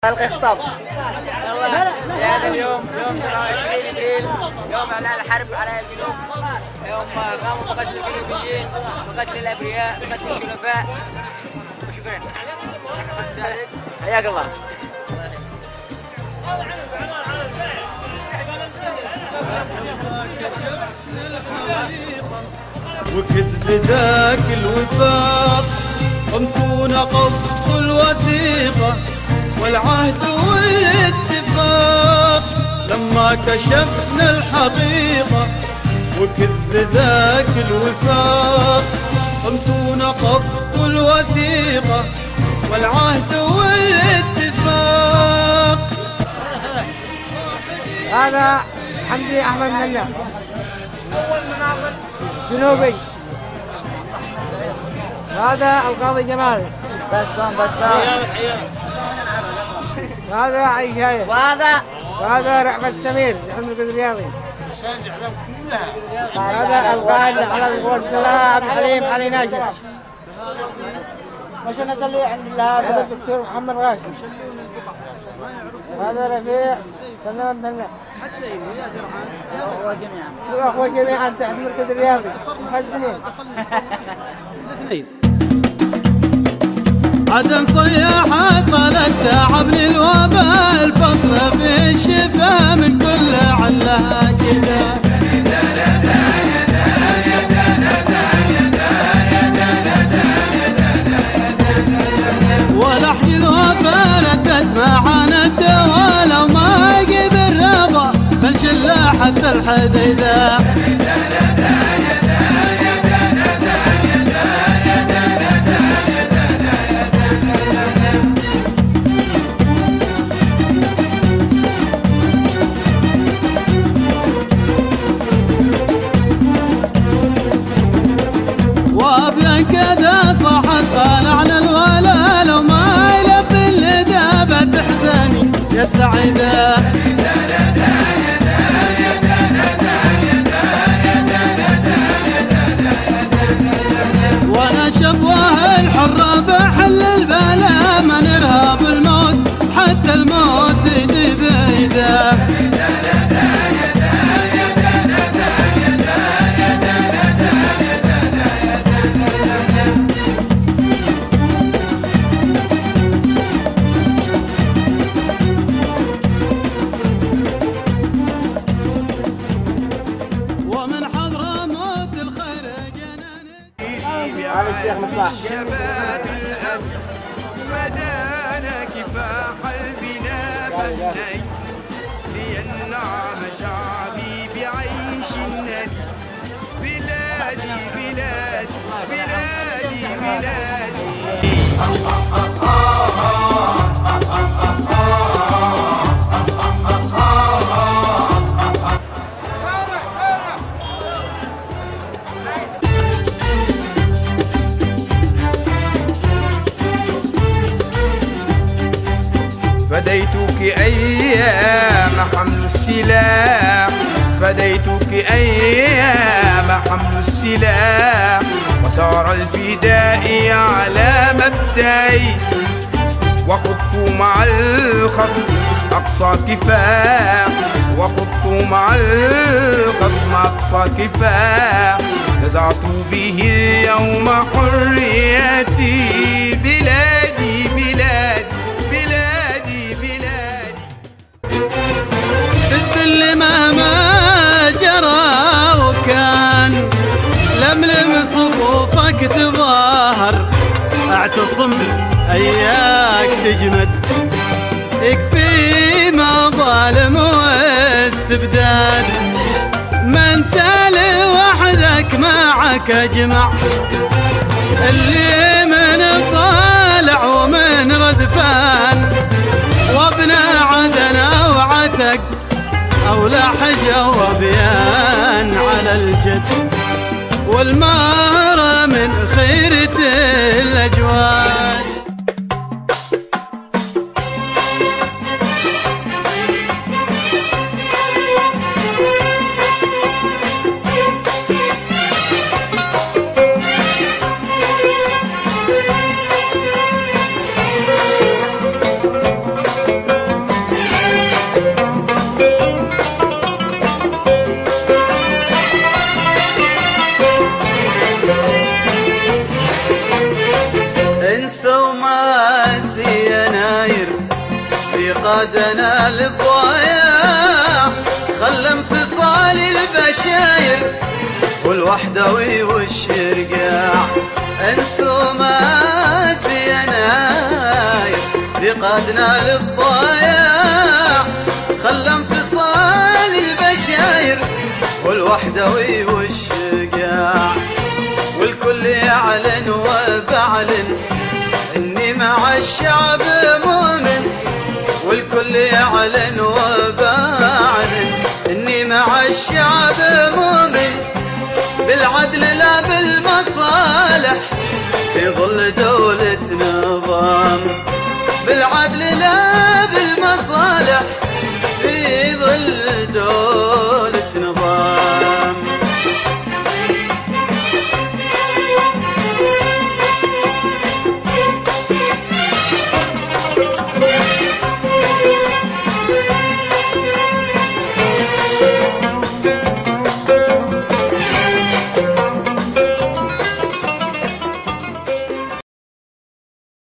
الخطاب هذا اليوم يوم 27 ابريل، يوم اعلان الحرب على الجنوب، يوم قاموا بقتل الجنوبيين، بقتل الابرياء، بقتل الشرفاء. وشكرا. حياك الله. وكذب ذاك الوفاق قمت نقضت الوثيقة والعهد والاتفاق لما كشفنا الحقيقة. وكذب ذاك الوفاق قمت نقضت الوثيقة والعهد والاتفاق. هذا حمدي أحمد منة أول مناضل جنوبي. هذا القاضي جمال بسام. هذا علي شايف. وهذا رحمة سمير زعيم القدس الرياضي. هذا القائد على القوات المسلحة عبد الحليم علي ناجح. مش نزل عند الله. هذا الدكتور محمد غاشم. هذا رفيع سلمان منة. الأخوة جميعا تحت المركز الرياضي مخزنين. عدن صياحة طالت تعبني الوباء الفصل في الشفا من كل علها كذا. ولحن الوباء ردت معانا الدواء لو ما يجيب الرضا فنشلها حتى الحديدة. كذا صاحت طالعنا الولا لو ما يلبي الندى بتحزني يا سعيدة. وانا شبوه الحرة بحل البلا ما نرهب الموت حتى الموت يدي بيده. هذا الشيخ مصاح. شباب الأرض مدانا كفاح البناء بني لينعم شعبي بعيش هني. بلادي بلادي بلادي بلادي. فديتك أيام حمل السلاح، فديتك أيام حمل السلاح، وصار الفداء على مبدئي. وخضت مع الخصم أقصى كفاح، وخضت مع الخصم أقصى كفاح، نزعت به اليوم حريتي. بلادي بلادي بالذل مهما جرى وكان لملم صفوفك تظاهر. اعتصم اياك تجمد يكفي ما ظالم واستبداد. ما انت لوحدك معك اجمع اللي من طالع ومن ردفان. وابنى عدن او عتق او لحجة وبيان على الجد والمهرة من خيرة الاجواد. قادنا للضياع، خلى انفصال البشاير والوحدوي والشرقاع. انسومات يناير قادنا للضياع، خلى انفصال البشاير والوحدوي والشقاع. والكل يعلن وبعلن اني مع الشعب مؤمن، والكل يعلن وبعلن اني مع الشعب مؤمن، بالعدل لا بالمصالح في ظل دولة نظام. بالعدل لا